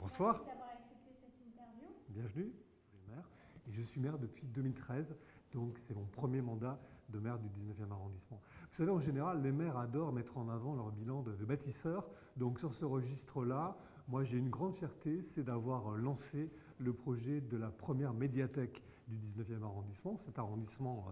Bonsoir. Merci d'avoir accepté cette interview. Bienvenue, je suis maire. Et je suis maire depuis 2013, donc c'est mon premier mandat de maire du 19e arrondissement. Vous savez, en général, les maires adorent mettre en avant leur bilan de bâtisseurs. Donc sur ce registre-là, moi j'ai une grande fierté, c'est d'avoir lancé le projet de la première médiathèque du 19e arrondissement, cet arrondissement,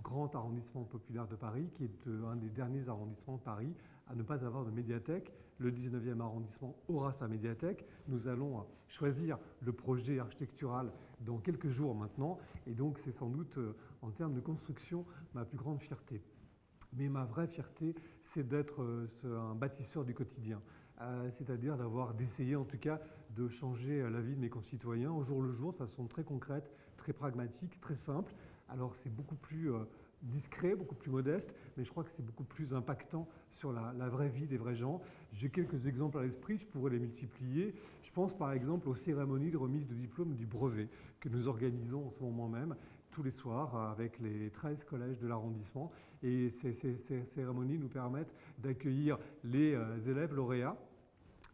grand arrondissement populaire de Paris, qui est un des derniers arrondissements de Paris à ne pas avoir de médiathèque. Le 19e arrondissement aura sa médiathèque. Nous allons choisir le projet architectural dans quelques jours maintenant. Et donc, c'est sans doute, en termes de construction, ma plus grande fierté. Mais ma vraie fierté, c'est d'être un bâtisseur du quotidien. C'est-à-dire d'essayer en tout cas de changer la vie de mes concitoyens au jour le jour, de façon très concrète, très pragmatique, très simple. Alors c'est beaucoup plus discret, beaucoup plus modeste, mais je crois que c'est beaucoup plus impactant sur la vraie vie des vrais gens. J'ai quelques exemples à l'esprit, je pourrais les multiplier. Je pense par exemple aux cérémonies de remise de diplôme du brevet que nous organisons en ce moment même, tous les soirs, avec les 13 collèges de l'arrondissement. Et ces cérémonies nous permettent d'accueillir les élèves lauréats,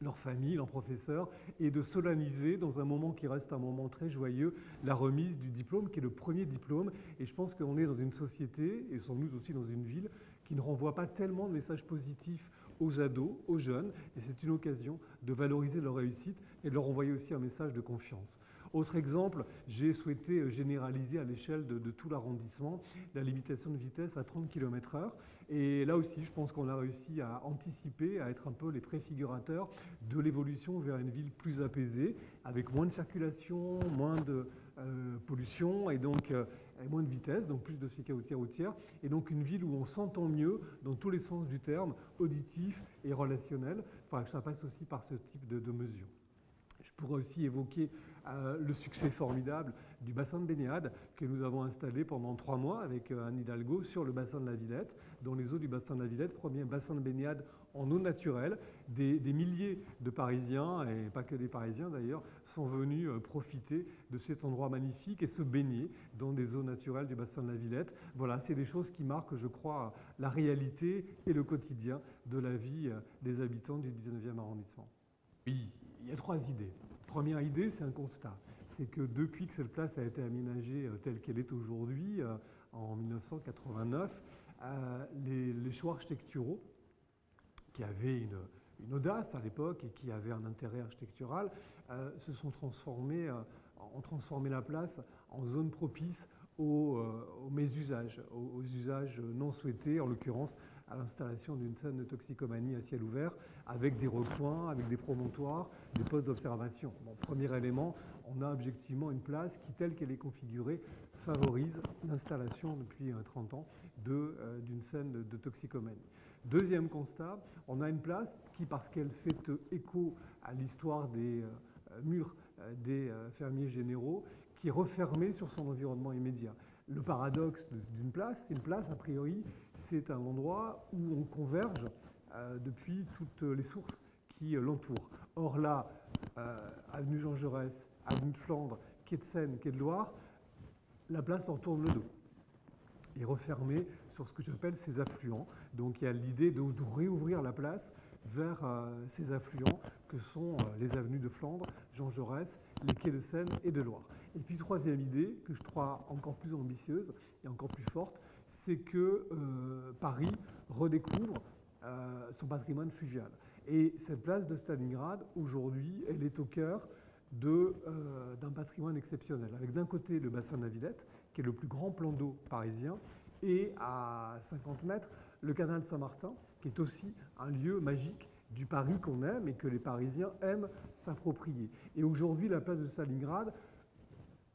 leurs familles, leurs professeurs, et de solenniser dans un moment qui reste un moment très joyeux, la remise du diplôme, qui est le premier diplôme. Et je pense qu'on est dans une société, et sans doute aussi dans une ville, qui ne renvoie pas tellement de messages positifs aux ados, aux jeunes, et c'est une occasion de valoriser leur réussite et de leur envoyer aussi un message de confiance. Autre exemple, j'ai souhaité généraliser à l'échelle de tout l'arrondissement la limitation de vitesse à 30 km/h. Et là aussi, je pense qu'on a réussi à anticiper, à être un peu les préfigurateurs de l'évolution vers une ville plus apaisée, avec moins de circulation, moins de pollution et donc moins de vitesse, donc plus de sécurité routière, et donc une ville où on s'entend mieux dans tous les sens du terme, auditif et relationnel. Il faudra que ça passe aussi par ce type de mesures. Je pourrais aussi évoquer le succès formidable du bassin de baignade que nous avons installé pendant 3 mois avec Anne Hidalgo sur le bassin de la Villette. Dans les eaux du bassin de la Villette, premier bassin de baignade en eau naturelle. Des milliers de Parisiens, et pas que des Parisiens d'ailleurs, sont venus profiter de cet endroit magnifique et se baigner dans des eaux naturelles du bassin de la Villette. Voilà, c'est des choses qui marquent, je crois, la réalité et le quotidien de la vie des habitants du 19e arrondissement. Oui, il y a 3 idées. Première idée, c'est un constat. C'est que depuis que cette place a été aménagée telle qu'elle est aujourd'hui, en 1989, les choix architecturaux, qui avaient une audace à l'époque et qui avaient un intérêt architectural, se sont transformés, ont transformé la place en zone propice aux mésusages, aux usages non souhaités, en l'occurrence à l'installation d'une scène de toxicomanie à ciel ouvert, avec des recoins, avec des promontoires, des postes d'observation. Bon, premier élément, on a objectivement une place qui, telle qu'elle est configurée, favorise l'installation depuis 30 ans d'une scène de toxicomanie. Deuxième constat, on a une place qui, parce qu'elle fait écho à l'histoire des murs des fermiers généraux, qui est refermée sur son environnement immédiat. Le paradoxe d'une place, une place, a priori, c'est un endroit où on converge depuis toutes les sources qui l'entourent. Or là, avenue Jean Jaurès, avenue de Flandre, quai de Seine, quai de Loire, la place leur tourne le dos. Et refermée sur ce que j'appelle ses affluents. Donc il y a l'idée de réouvrir la place vers ces affluents que sont les avenues de Flandre, Jean Jaurès, les quais de Seine et de Loire. Et puis troisième idée, que je crois encore plus ambitieuse et encore plus forte, c'est que Paris redécouvre son patrimoine fluvial. Et cette place de Stalingrad, aujourd'hui, elle est au cœur d'un patrimoine exceptionnel, avec d'un côté le bassin de la Villette, qui est le plus grand plan d'eau parisien, et à 50 mètres, le canal de Saint-Martin, qui est aussi un lieu magique du Paris qu'on aime et que les Parisiens aiment s'approprier. Et aujourd'hui, la place de Stalingrad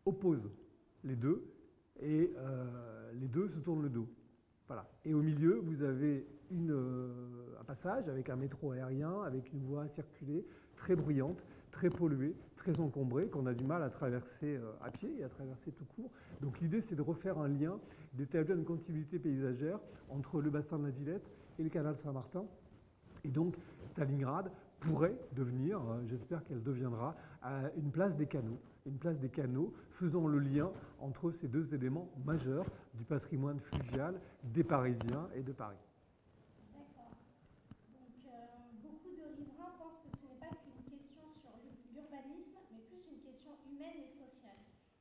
oppose les deux, et les deux se tournent le dos. Voilà. Et au milieu, vous avez un passage avec un métro aérien, avec une voie circulée très bruyante, très polluée, très encombrée, qu'on a du mal à traverser à pied et à traverser tout court. Donc l'idée, c'est de refaire un lien, d'établir une continuité paysagère entre le bassin de la Villette et le canal Saint-Martin. Et donc Stalingrad pourrait devenir, j'espère qu'elle deviendra, une place des canaux faisant le lien entre ces deux éléments majeurs du patrimoine fluvial des Parisiens et de Paris. D'accord. Donc beaucoup de riverains pensent que ce n'est pas qu'une question sur l'urbanisme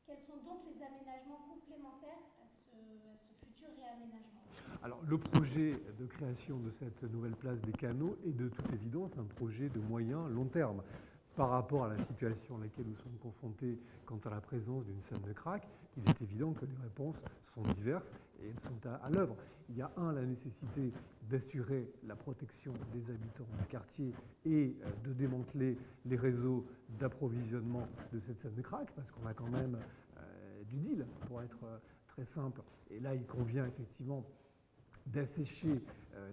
Quels sont donc les aménagements complémentaires à ce futur réaménagement? Alors, le projet de création de cette nouvelle place des canaux est de toute évidence un projet de moyen long terme. Par rapport à la situation à laquelle nous sommes confrontés quant à la présence d'une scène de crack, il est évident que les réponses sont diverses et elles sont à l'œuvre. Il y a la nécessité d'assurer la protection des habitants du quartier et de démanteler les réseaux d'approvisionnement de cette scène de crack, parce qu'on a quand même du deal, pour être très simple. Et là, il convient effectivement d'assécher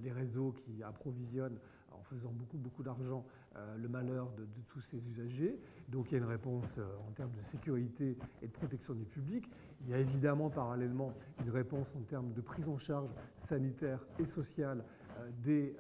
les réseaux qui approvisionnent en faisant beaucoup d'argent le malheur de tous ces usagers. Donc il y a une réponse en termes de sécurité et de protection du public. Il y a évidemment parallèlement une réponse en termes de prise en charge sanitaire et sociale des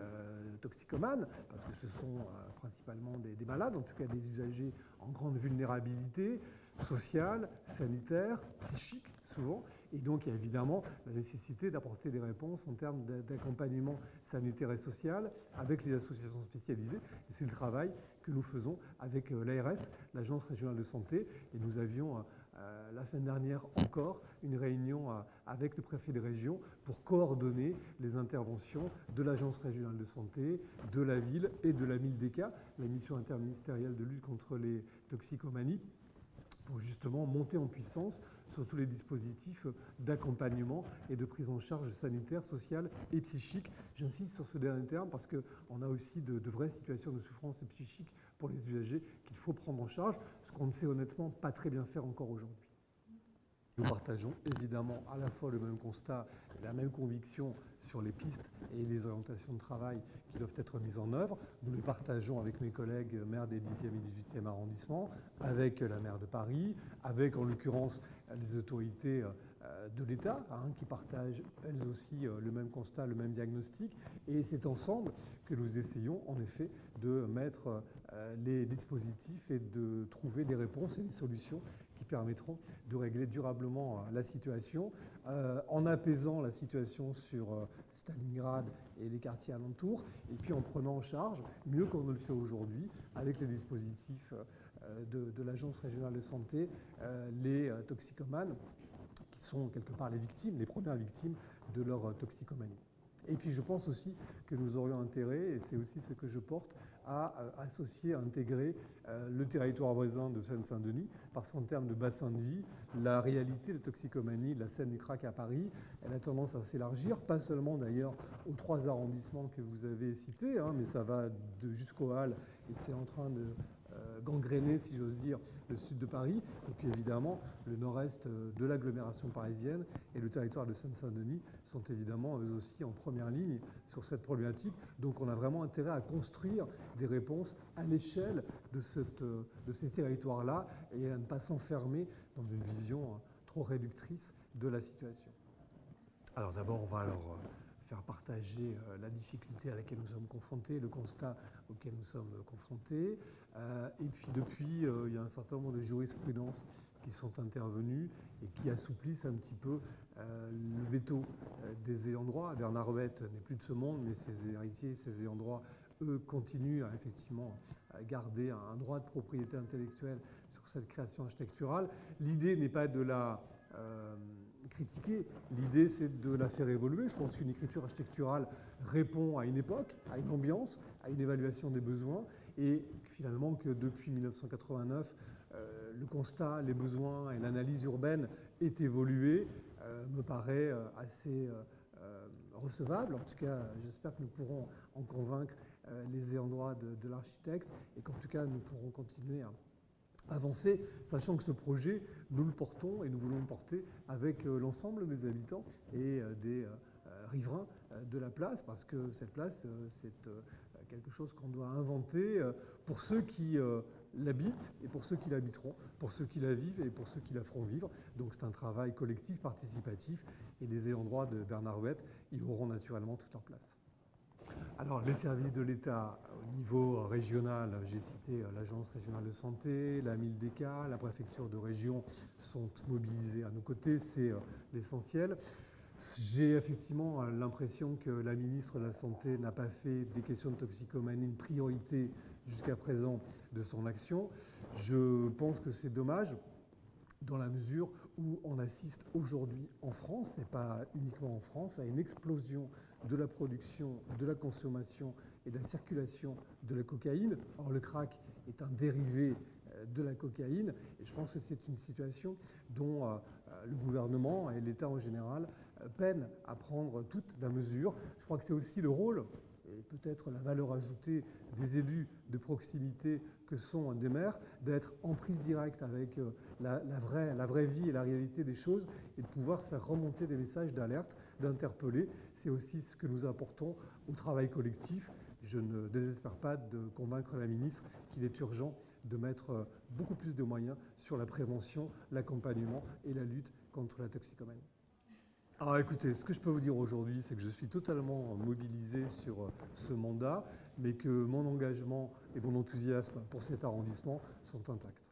toxicomanes, parce que ce sont principalement des malades, en tout cas des usagers en grande vulnérabilité sociale, sanitaire, psychique souvent. Et donc il y a évidemment la nécessité d'apporter des réponses en termes d'accompagnement sanitaire et social avec les associations spécialisées. Et c'est le travail que nous faisons avec l'ARS, l'Agence régionale de santé. Et nous avions la semaine dernière encore une réunion avec le préfet de région pour coordonner les interventions de l'Agence régionale de santé, de la ville et de la MILDECA, la mission interministérielle de lutte contre les toxicomanies, pour justement monter en puissance sur tous les dispositifs d'accompagnement et de prise en charge sanitaire, sociale et psychique. J'insiste sur ce dernier terme parce qu'on a aussi de vraies situations de souffrance psychique pour les usagers qu'il faut prendre en charge, ce qu'on ne sait honnêtement pas très bien faire encore aujourd'hui. Nous partageons évidemment à la fois le même constat et la même conviction sur les pistes et les orientations de travail qui doivent être mises en œuvre. Nous les partageons avec mes collègues maires des 10e et 18e arrondissements, avec la maire de Paris, avec en l'occurrence les autorités de l'État, qui partagent elles aussi le même constat, le même diagnostic. Et c'est ensemble que nous essayons en effet de mettre les dispositifs et de trouver des réponses et des solutions qui permettront de régler durablement la situation, en apaisant la situation sur Stalingrad et les quartiers alentours, et puis en prenant en charge, mieux qu'on ne le fait aujourd'hui, avec les dispositifs de l'Agence régionale de santé, les toxicomanes, qui sont quelque part les victimes, les premières victimes de leur toxicomanie. Et puis je pense aussi que nous aurions intérêt, et c'est aussi ce que je porte, à associer, à intégrer le territoire voisin de Seine-Saint-Denis, parce qu'en termes de bassin de vie, la réalité de toxicomanie, de la scène du crack à Paris, elle a tendance à s'élargir, pas seulement d'ailleurs aux 3 arrondissements que vous avez cités, mais ça va jusqu'aux Halles, et c'est en train de gangréner, si j'ose dire, le sud de Paris, et puis évidemment le nord-est de l'agglomération parisienne et le territoire de Seine-Saint-Denis sont évidemment eux aussi en première ligne sur cette problématique. Donc on a vraiment intérêt à construire des réponses à l'échelle de ces territoires-là et à ne pas s'enfermer dans une vision trop réductrice de la situation. Alors d'abord, on va alors faire partager la difficulté à laquelle nous sommes confrontés, le constat auquel nous sommes confrontés. Et puis depuis, il y a un certain nombre de jurisprudences qui sont intervenues et qui assouplissent un petit peu le veto des ayants droit. Bernard Rouette n'est plus de ce monde, mais ses héritiers, ses ayants droit, eux, continuent à effectivement garder un droit de propriété intellectuelle sur cette création architecturale. L'idée n'est pas de la critiquer, l'idée c'est de la faire évoluer. Je pense qu'une écriture architecturale répond à une époque, à une ambiance, à une évaluation des besoins, et finalement que depuis 1989, le constat, les besoins et l'analyse urbaine aient évolué me paraît assez recevable. En tout cas, j'espère que nous pourrons en convaincre les ayants droit de l'architecte et qu'en tout cas nous pourrons continuer à avancer, sachant que ce projet, nous le portons et nous voulons le porter avec l'ensemble des habitants et des riverains de la place, parce que cette place, c'est quelque chose qu'on doit inventer pour ceux qui l'habitent et pour ceux qui l'habiteront, pour ceux qui la vivent et pour ceux qui la feront vivre. Donc c'est un travail collectif, participatif, et les ayants droit de Bernard Rouette y auront naturellement toute leur place. Alors, les services de l'État au niveau régional, j'ai cité l'Agence régionale de santé, la MILDECA, la préfecture de région sont mobilisés à nos côtés, c'est l'essentiel. J'ai effectivement l'impression que la ministre de la Santé n'a pas fait des questions de toxicomanie une priorité jusqu'à présent de son action. Je pense que c'est dommage. dans la mesure où on assiste aujourd'hui en France, et pas uniquement en France, à une explosion de la production, de la consommation et de la circulation de la cocaïne. Or, le crack est un dérivé de la cocaïne, et je pense que c'est une situation dont le gouvernement et l'État en général peinent à prendre toute la mesure. Je crois que c'est aussi le rôle et peut-être la valeur ajoutée des élus de proximité que sont des maires, d'être en prise directe avec la vraie vie et la réalité des choses et de pouvoir faire remonter des messages d'alerte, d'interpeller. C'est aussi ce que nous apportons au travail collectif. Je ne désespère pas de convaincre la ministre qu'il est urgent de mettre beaucoup plus de moyens sur la prévention, l'accompagnement et la lutte contre la toxicomanie. Alors écoutez, ce que je peux vous dire aujourd'hui, c'est que je suis totalement mobilisé sur ce mandat, mais que mon engagement et mon enthousiasme pour cet arrondissement sont intacts.